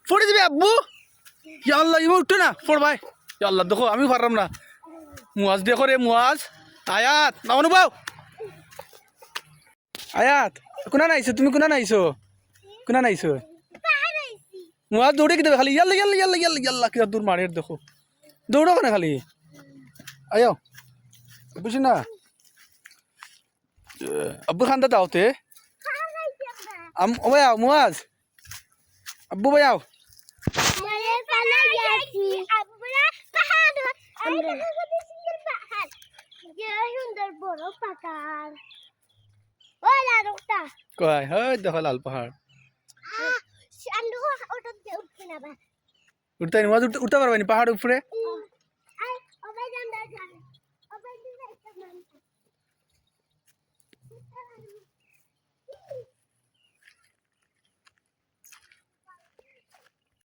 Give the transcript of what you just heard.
পড়ে যাবে আব্বু ইয়া আল্লাহ ইমো উঠো না পড় ভাই ইয়া আল্লাহ দেখো আমি পারলাম না মুয়াজ দেখো রে মুয়াজ আয়াত না অনুভব আয়াত কোনা নাইছো তুমি কোনা নাইছো কোনা নাইছো মুয়াজ দৌড়ে কি দেবে খালি ইয়াল্লা ইয়াল্লা ইয়াল্লা ইয়াল্লা ইয়াল্লা কি দূর মারের দেখো দৌড়ো না খালি আয়ো বুঝি না আব্বু খান্দা দাওতে ও ভাই আও মুয়াজ আব্বু ভাই আও কয় হয় দেখো লাল পাহাড় উঠতে মুয়াজ উঠতে পারবেনি পাহাড়ের উপরে